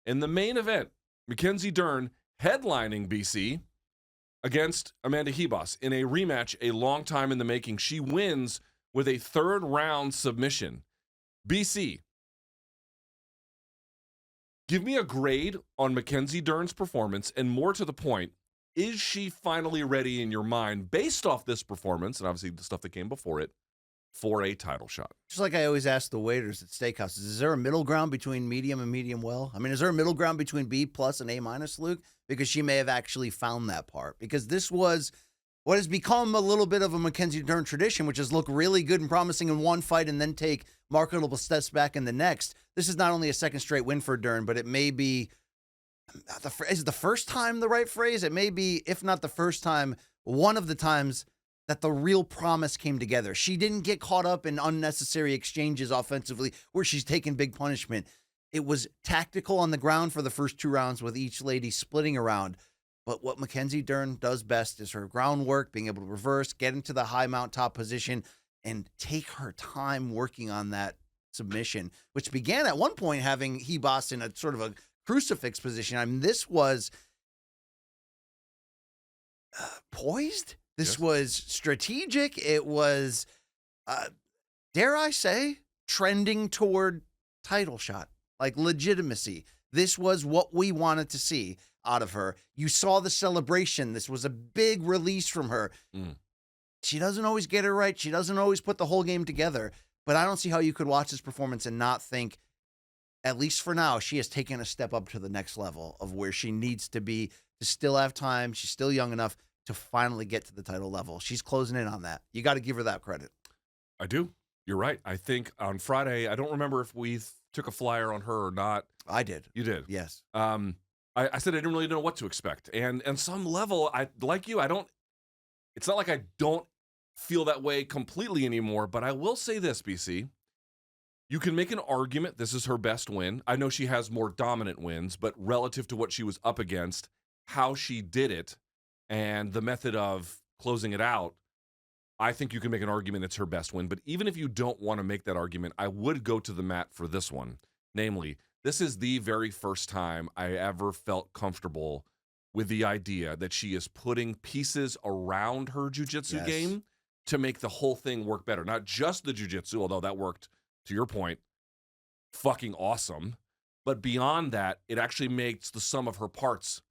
In the main event, Mackenzie Dern headlining BC against Amanda Ribas in a rematch a long time in the making. She wins with a third-round submission. BC, give me a grade on Mackenzie Dern's performance, and more to the point, is she finally ready in your mind, based off this performance, and obviously the stuff that came before it, for a title shot? Just like I always ask the waiters at steakhouses, is there a middle ground between medium and medium well? I mean, is there a middle ground between B+ and A-, Luke? Because she may have actually found that part. Because this was what has become a little bit of a Mackenzie Dern tradition, which is look really good and promising in one fight and then take marketable steps back in the next. This is not only a second straight win for Dern, but it may be, is it the first time the right phrase? It may be, if not the first time, one of the times that the real promise came together. She didn't get caught up in unnecessary exchanges offensively where she's taking big punishment. It was tactical on the ground for the first 2 rounds with each lady splitting around. But what Mackenzie Dern does best is her groundwork, being able to reverse, get into the high mount top position, and take her time working on that submission, which began at one point having Ribas in a sort of a crucifix position. I mean, this was poised. This was strategic. It was, dare I say, trending toward title shot, like legitimacy. This was what we wanted to see out of her. You saw the celebration. This was a big release from her. She doesn't always get it right. She doesn't always put the whole game together. But I don't see how you could watch this performance and not think, at least for now, she has taken a step up to the next level of where she needs to be to still have time. She's still young enough to finally get to the title level. She's closing in on that. You got to give her that credit. I do. You're right. I think on Friday, I don't remember if we took a flyer on her or not. I did. You did? Yes. I said I didn't really know what to expect. And on some level, I like you, it's not like I don't feel that way completely anymore, but I will say this, BC. You can make an argument this is her best win. I know she has more dominant wins, but relative to what she was up against, how she did it, and the method of closing it out, I think you can make an argument it's her best win. But even if you don't want to make that argument, I would go to the mat for this one. Namely, this is the very first time I ever felt comfortable with the idea that she is putting pieces around her jiu-jitsu game to make the whole thing work better. Not just the jiu-jitsu, although that worked, to your point, fucking awesome. But beyond that, it actually makes the sum of her parts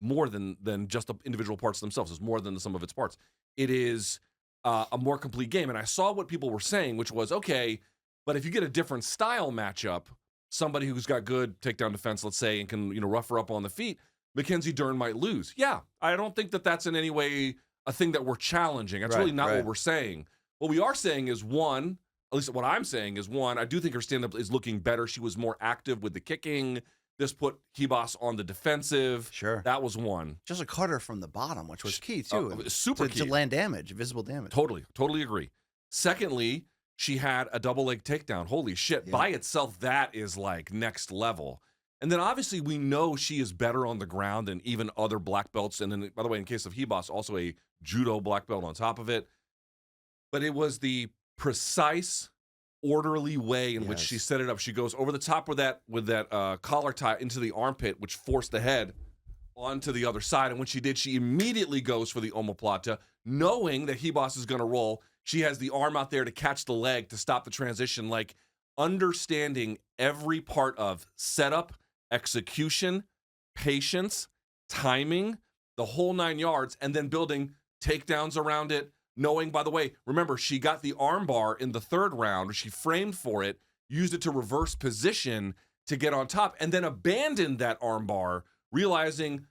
more than just the individual parts themselves. It's more than the sum of its parts. It is a more complete game. And I saw what people were saying, which was, okay, but if you get a different style matchup, somebody who's got good takedown defense, let's say, and can, rough her up on the feet, Mackenzie Dern might lose. Yeah, I don't think that that's in any way a thing that we're challenging. That's really not what we're saying. What we are saying is, one, at least what I'm saying is, one, I do think her stand-up is looking better. She was more active with the kicking. This put Ribas on the defensive. Sure. That was one. Just a cutter from the bottom, which was key, too. Super key. To land damage, visible damage. Totally agree. Secondly, she had a double leg takedown. Holy shit. Yeah. By itself, that is like next level. And then obviously we know she is better on the ground than even other black belts. And then, by the way, in case of Ribas, also a judo black belt on top of it. But it was the precise, orderly way in which she set it up. She goes over the top with that collar tie into the armpit, which forced the head onto the other side. And when she did, she immediately goes for the omoplata, knowing that Ribas is going to roll. She has the arm out there to catch the leg to stop the transition, like understanding every part of setup, execution, patience, timing, the whole 9 yards, and then building takedowns around it. Knowing, by the way, remember, she got the arm bar in the third round. She framed for it, used it to reverse position to get on top, and then abandoned that arm bar, realizing,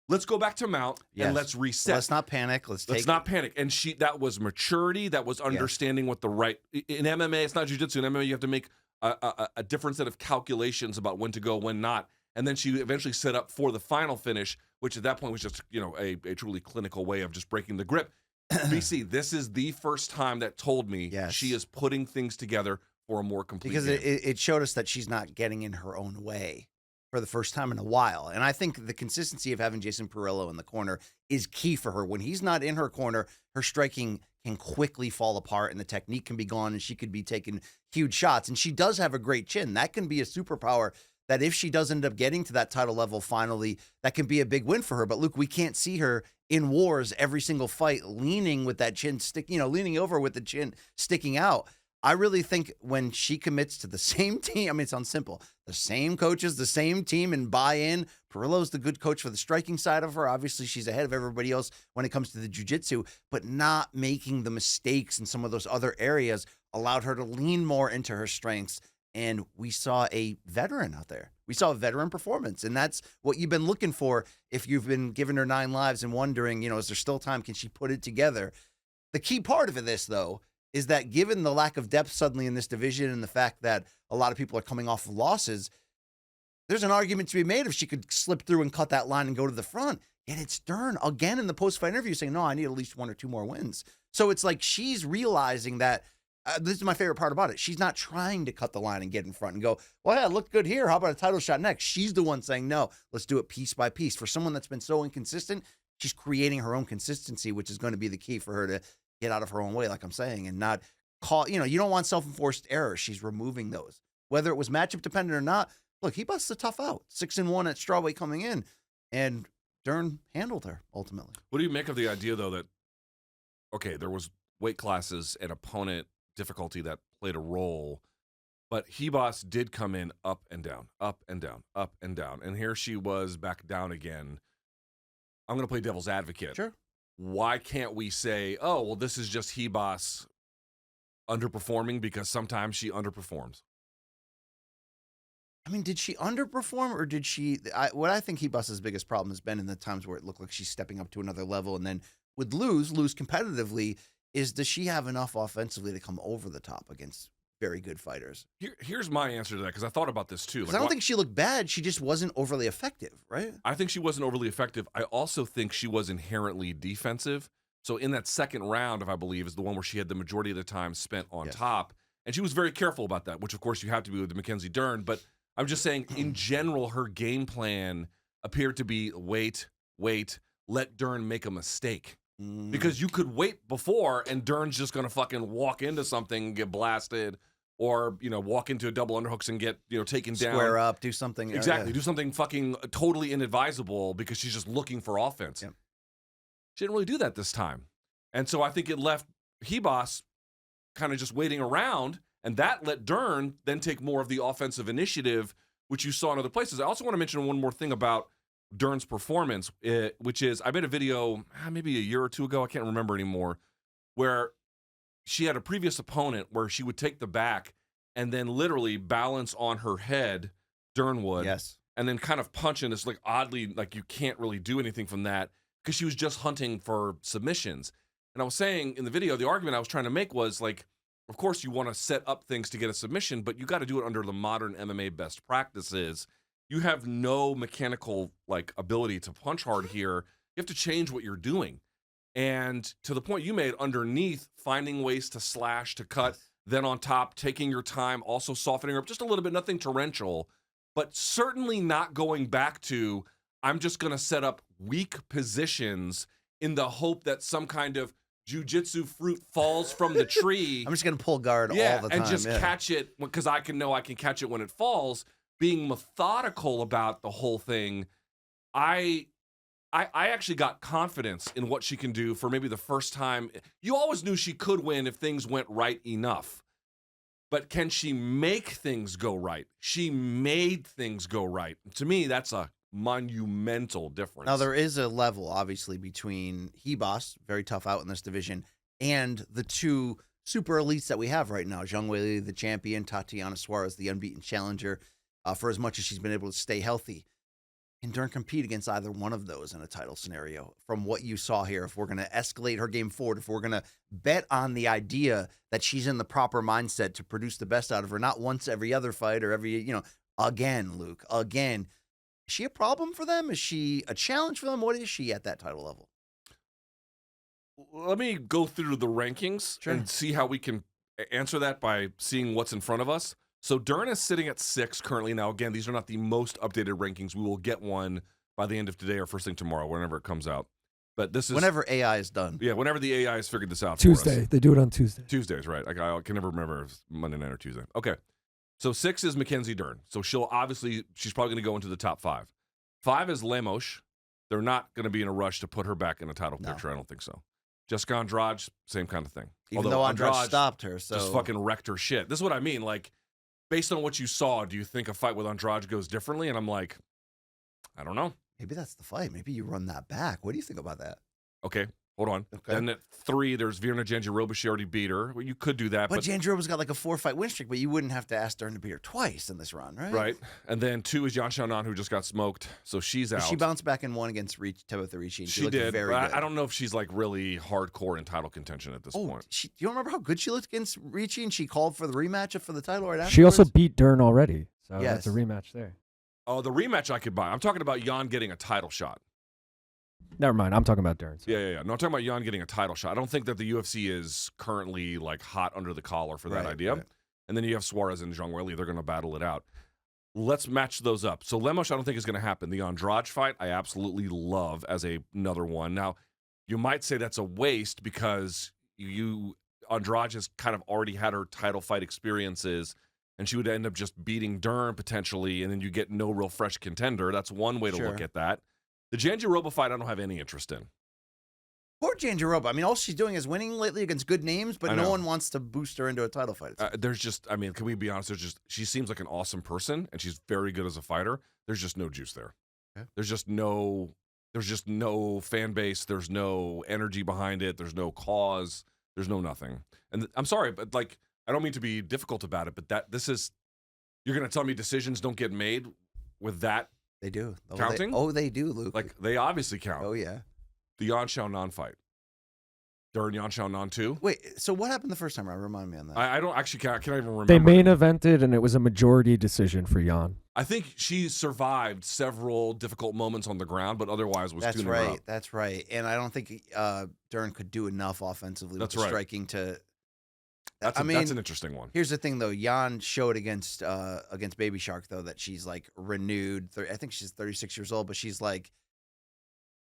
let's go back to mount and let's reset. Let's not panic. Let's not panic. And that was maturity. That was understanding what the right. In MMA, it's not jiu-jitsu. In MMA, you have to make a different set of calculations about when to go, when not. And then she eventually set up for the final finish, which at that point was just a truly clinical way of just breaking the grip. BC, this is the first time that told me she is putting things together for a more complete game. Because it showed us that she's not getting in her own way for the first time in a while. And I think the consistency of having Jason Perillo in the corner is key for her. When he's not in her corner, her striking can quickly fall apart and the technique can be gone and she could be taking huge shots. And she does have a great chin. That can be a superpower that if she does end up getting to that title level finally, that can be a big win for her. But Luke, we can't see her in wars every single fight leaning with that chin leaning over with the chin sticking out. I really think when she commits to the same team, I mean, it sounds simple, the same coaches, the same team, and buy in. Perillo's the good coach for the striking side of her. Obviously, she's ahead of everybody else when it comes to the jiu-jitsu, but not making the mistakes in some of those other areas allowed her to lean more into her strengths. And we saw a veteran out there. We saw a veteran performance, and that's what you've been looking for if you've been giving her 9 lives and wondering, is there still time? Can she put it together? The key part of this, though, is that given the lack of depth suddenly in this division and the fact that a lot of people are coming off of losses, there's an argument to be made if she could slip through and cut that line and go to the front. Yet it's Dern again in the post-fight interview saying, no, I need at least 1 or 2 more wins. So it's like she's realizing that this is my favorite part about it. She's not trying to cut the line and get in front and go, well, yeah, it looked good here. How about a title shot next? She's the one saying, no, let's do it piece by piece. For someone that's been so inconsistent, she's creating her own consistency, which is going to be the key for her to get out of her own way, like I'm saying, and not call, you don't want self-enforced errors. She's removing those. Whether it was matchup dependent or not, look, he busts a tough out. 6-1 at strawweight coming in, and Dern handled her ultimately. What do you make of the idea, though, that, okay, there was weight classes and opponent difficulty that played a role, but Ribas did come in up and down, up and down, up and down, and here she was back down again. I'm going to play devil's advocate. Sure. Why can't we say, oh, well, this is just Ribas underperforming, because sometimes she underperforms? I mean, did she underperform, or did she? What I think Ribas' biggest problem has been in the times where it looked like she's stepping up to another level and then would lose competitively, is does she have enough offensively to come over the top against very good fighters? Here's my answer to that, because I thought about this too. Like, I don't think she looked bad. She just wasn't overly effective, right? I think she wasn't overly effective. I also think she was inherently defensive. So in that second round, if I believe, is the one where she had the majority of the time spent on top. And she was very careful about that, which, of course, you have to be with the Mackenzie Dern. But I'm just saying, in general, her game plan appeared to be wait, let Dern make a mistake. Because you could wait before, and Dern's just going to fucking walk into something and get blasted, or, walk into a double underhooks and get, taken down. Square up, do something. Exactly. Do something fucking totally inadvisable because she's just looking for offense. Yep. She didn't really do that this time. And so I think it left Ribas kind of just waiting around, and that let Dern then take more of the offensive initiative, which you saw in other places. I also want to mention one more thing about Dern's performance, which is, I made a video maybe a year or two ago, I can't remember anymore, where she had a previous opponent where she would take the back and then literally balance on her head, Dern would, and then kind of punch, and it's like oddly, like you can't really do anything from that because she was just hunting for submissions. And I was saying in the video, the argument I was trying to make was like, of course you want to set up things to get a submission, but you got to do it under the modern MMA best practices. You have no mechanical ability to punch hard here. You have to change what you're doing. And to the point you made, underneath, finding ways to slash, to cut, then on top, taking your time, also softening her up just a little bit, nothing torrential, but certainly not going back to, I'm just going to set up weak positions in the hope that some kind of jiu-jitsu fruit falls from the tree. I'm just going to pull guard all the time. And just catch it, because I can catch it when it falls. Being methodical about the whole thing, I actually got confidence in what she can do for maybe the first time. You always knew she could win if things went right enough. But can she make things go right? She made things go right. To me, that's a monumental difference. Now, there is a level, obviously, between Ribas, very tough out in this division, and the two super elites that we have right now. Zhang Weili, the champion, Tatiana Suarez, the unbeaten challenger, for as much as she's been able to stay healthy. Can Dern compete against either one of those in a title scenario? From what you saw here, if we're going to escalate her game forward, if we're going to bet on the idea that she's in the proper mindset to produce the best out of her, not once every other fight or every, again, Luke, again. Is she a problem for them? Is she a challenge for them? What is she at that title level? Let me go through the rankings and see how we can answer that by seeing what's in front of us. So Dern is sitting at 6 currently. Now, again, these are not the most updated rankings. We will get one by the end of today or first thing tomorrow, whenever it comes out. But this is whenever AI is done. Yeah, whenever the AI has figured this out. Tuesday. For us. They do it on Tuesday. Tuesdays, right? I can never remember if it's Monday night or Tuesday. Okay. So 6 is Mackenzie Dern. So she's probably going to go into the top 5. 5 is Lemos. They're not going to be in a rush to put her back in a title picture. I don't think so. Jessica Andrade, same kind of thing. Even though Andrade stopped her, so just fucking wrecked her shit. This is what I mean. Like, based on what you saw, do you think a fight with Andrade goes differently? And I'm like, I don't know. Maybe that's the fight. Maybe you run that back. What do you think about that? Okay, hold on. Okay. Then at 3, there's Virna Jandiroba. She already beat her. Well, you could do that. But Jandiroba's got like a 4-fight win streak, but you wouldn't have to ask Dern to beat her twice in this run, right? Right. And then 2 is Yan Xiaonan, who just got smoked. So she's out. She bounced back and won against Tabitha Ricci. She did. Very good. I don't know if she's like really hardcore in title contention at this point. You don't remember how good she looked against Ricci, and she called for the rematch for the title right after? She also beat Dern already, so that's a rematch there. Oh, the rematch I could buy. I'm talking about Yan getting a title shot. Never mind. I'm talking about Dern. Yeah. No, I'm talking about Yan getting a title shot. I don't think that the UFC is currently like hot under the collar for that idea. Right. And then you have Suarez and Zhang Weili. They're going to battle it out. Let's match those up. So Lemos, I don't think is going to happen. The Andrade fight, I absolutely love as another one. Now, you might say that's a waste because Andrade has kind of already had her title fight experiences, and she would end up just beating Dern potentially, and then you get no real fresh contender. That's one way to look at that. The Jandiroba fight, I don't have any interest in. Poor Jandiroba. I mean, all she's doing is winning lately against good names, but no one wants to boost her into a title fight. Can we be honest? She seems like an awesome person, and she's very good as a fighter. There's just no juice there. Okay. There's just no fan base. There's no energy behind it. There's no cause. There's no nothing. And I'm sorry, but like, I don't mean to be difficult about it, but you're going to tell me decisions don't get made with that. They do. Counting? They do, Luke. Like, they obviously count. Oh, yeah. The Yan Xiaonan fight. Dern Yan Xiaonan too. Wait, so what happened the first time around? Remind me on that. I don't actually can't even remember. They main evented, and it was a majority decision for Yan. I think she survived several difficult moments on the ground, but otherwise was tuning her up. That's right. And I don't think Dern could do enough offensively with the striking to... That's an interesting one. Here's the thing, though. Yan showed against Baby Shark, though, that she's like renewed. I think she's 36 years old, but she's like,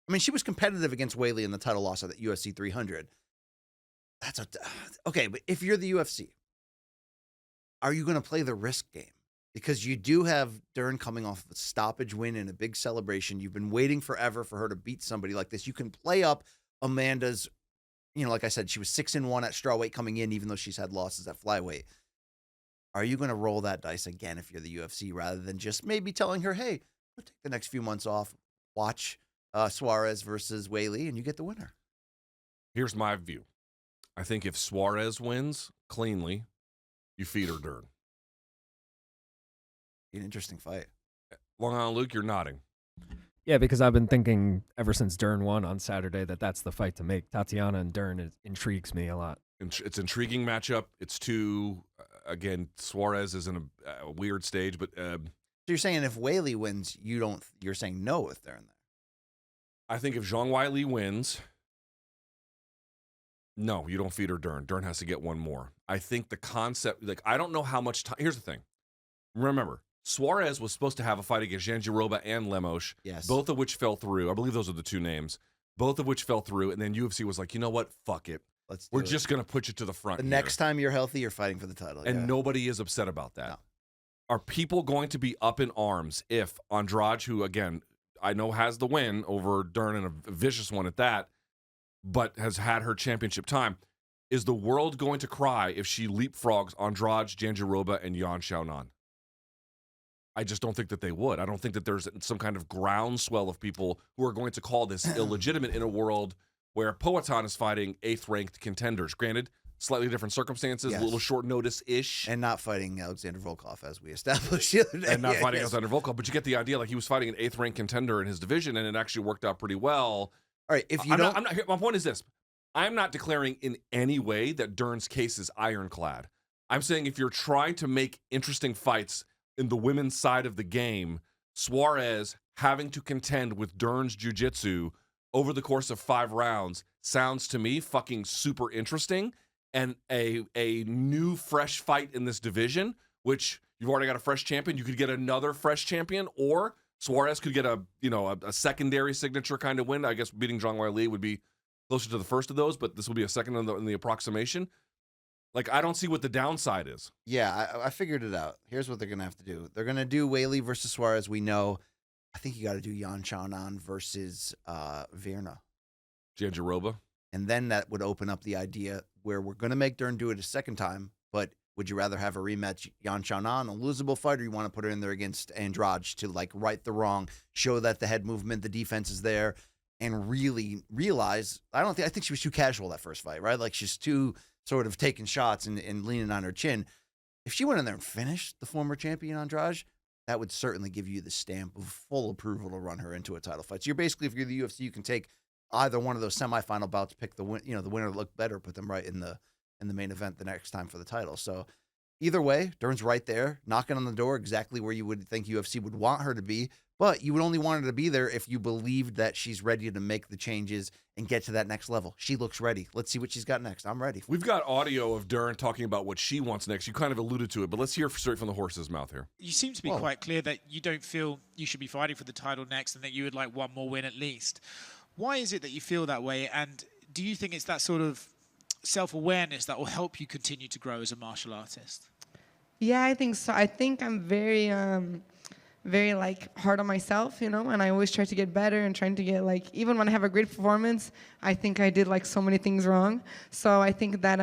I mean, she was competitive against Weili in the title loss at the UFC 300. Okay, but if you're the UFC, are you going to play the risk game? Because you do have Dern coming off of a stoppage win and a big celebration. You've been waiting forever for her to beat somebody like this. You can play up Amanda's. Like I said, she was 6-1 at strawweight coming in, even though she's had losses at flyweight. Are you going to roll that dice again if you're the UFC, rather than just maybe telling her, hey, we'll take the next few months off, watch Suarez versus Weili, and you get the winner? Here's my view. I think if Suarez wins cleanly, you feed her Dern. An interesting fight. Long Island Luke, you're nodding. Yeah, because I've been thinking ever since Dern won on Saturday that's the fight to make. Tatiana and Dern intrigues me a lot. It's an intriguing matchup. It's again, Suarez is in a weird stage, but so you're saying if Weili wins, you're saying no with Dern there? I think if Zhang Weili wins, no, you don't feed her Dern. Dern has to get one more. I think the concept, like, I don't know how much time. Here's the thing. Remember, Suarez was supposed to have a fight against Jandiroba and Lemos, both of which fell through. I believe those are the two names, both of which fell through. And then UFC was like, you know what? Fuck it. We're just going to put you to the front. The next time you're healthy, you're fighting for the title. And nobody is upset about that. No. Are people going to be up in arms if Andrade, who, again, I know has the win over Dern and a vicious one at that, but has had her championship time, is the world going to cry if she leapfrogs Andrade, Jandiroba, and Yan Xiaonan? I just don't think that they would. I don't think that there's some kind of groundswell of people who are going to call this illegitimate in a world where Poatan is fighting 8th-ranked contenders. Granted, slightly different circumstances, a little short notice-ish. And not fighting Alexander Volkov, as we established the other day. And not fighting Alexander Volkov, but you get the idea. Like, he was fighting an 8th-ranked contender in his division, and it actually worked out pretty well. All right, if you don't... my point is this. I'm not declaring in any way that Dern's case is ironclad. I'm saying if you're trying to make interesting fights in the women's side of the game, Suarez having to contend with Dern's jiu-jitsu over the course of 5 rounds sounds to me fucking super interesting, and a new fresh fight in this division, which you've already got a fresh champion. You could get another fresh champion, or Suarez could get a secondary signature kind of win. I guess beating Zhang Weili would be closer to the first of those, but this will be a second in the approximation. Like, I don't see what the downside is. Yeah, I figured it out. Here's what they're gonna have to do. They're gonna do Weili versus Suarez. We know. I think you got to do Yan Xiaonan versus Virna. Jandiroba. And then that would open up the idea where we're going to make Dern do it a second time, but would you rather have a rematch Yan Xiaonan, a losable fight, or you want to put her in there against Andrade to like right the wrong, show that the head movement, the defense is there, and really realize, I think she was too casual that first fight, right? Like she's too sort of taking shots and leaning on her chin. If she went in there and finished the former champion Andrade, that would certainly give you the stamp of full approval to run her into a title fight. So you're basically, if you're the UFC, you can take either one of those semifinal bouts, pick the win, the winner to look better, put them right in the main event the next time for the title. So either way, Dern's right there, knocking on the door, exactly where you would think UFC would want her to be. But you would only want her to be there if you believed that she's ready to make the changes and get to that next level. She looks ready. Let's see what she's got next. I'm ready. We've got audio of Dern talking about what she wants next. You kind of alluded to it, but let's hear straight from the horse's mouth here. You seem to be quite clear that you don't feel you should be fighting for the title next and that you would like one more win at least. Why is it that you feel that way? And do you think it's that sort of self-awareness that will help you continue to grow as a martial artist? Yeah, I think so. I think I'm very like hard on myself, and I always try to get better and trying to get like, even when I have a great performance, I think I did like so many things wrong. So I think that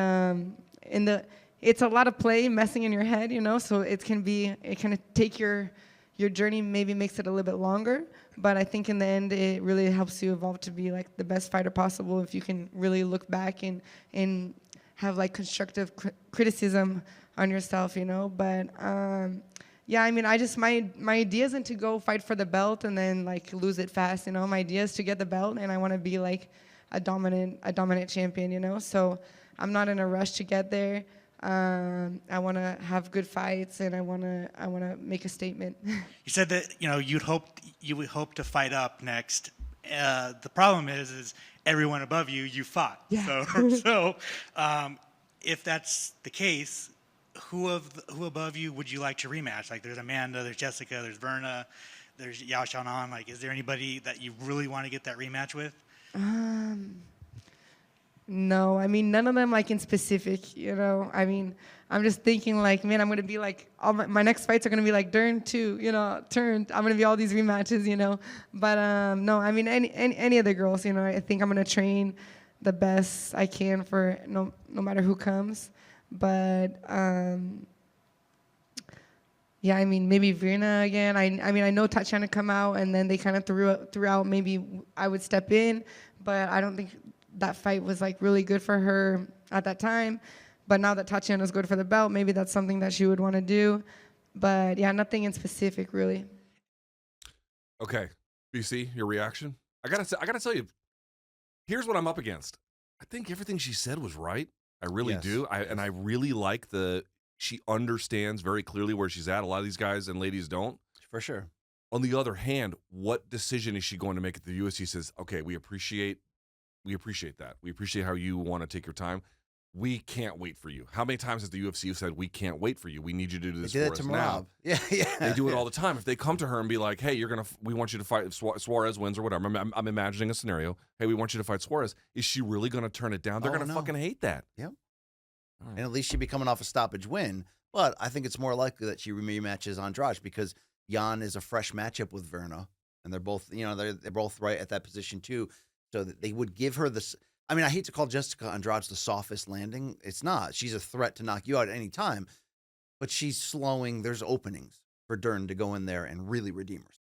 it's a lot of play messing in your head, so it can take your journey, maybe makes it a little bit longer. But I think in the end, it really helps you evolve to be like the best fighter possible if you can really look back and have like constructive criticism on yourself, But yeah, I mean, my idea isn't to go fight for the belt and then like lose it fast, My idea is to get the belt, and I want to be like a dominant champion, So I'm not in a rush to get there. I want to have good fights, and I want to make a statement. You said that you would hope to fight up next. The problem is everyone above you fought. Yeah. So if that's the case, who above you would you like to rematch? Like there's Amanda, there's Jessica, there's Virna, there's Yao Xiaonan. Like, is there anybody that you really want to get that rematch with? No, I mean, none of them like in specific, I mean, I'm just thinking like, man, I'm going to be like, all my next fights are going to be like Dern too, turned. I'm going to be all these rematches, But no, I mean, any of the girls, I think I'm going to train the best I can for no matter who comes. But yeah, I mean, maybe Virna again. I mean, I know Tatiana come out, and then they kind of threw out maybe I would step in, but I don't think that fight was like really good for her at that time. But now that Tatiana's good for the belt, maybe that's something that she would want to do. But yeah, nothing in specific really. Okay, BC, your reaction? I gotta tell you, here's what I'm up against. I think everything she said was right. I really do. I really like she understands very clearly where she's at. A lot of these guys and ladies don't. For sure. On the other hand, what decision is she going to make at the UFC? Says, okay, we appreciate that. We appreciate how you want to take your time. We can't wait for you. How many times has the UFC said, we can't wait for you? We need you to do this for us now. Yeah. They do it all the time. If they come to her and be like, hey, we want you to fight, if Suarez wins or whatever. I'm imagining a scenario. Hey, we want you to fight Suarez. Is she really going to turn it down? They're going to fucking hate that. Yep. Right. And at least she'd be coming off a stoppage win. But I think it's more likely that she rematches Andrade because Jan is a fresh matchup with Virna. And they're both, they're both right at that position too. So that they would give her this. I mean, I hate to call Jessica Andrade the softest landing. It's not. She's a threat to knock you out at any time. But she's slowing. There's openings for Dern to go in there and really redeem herself.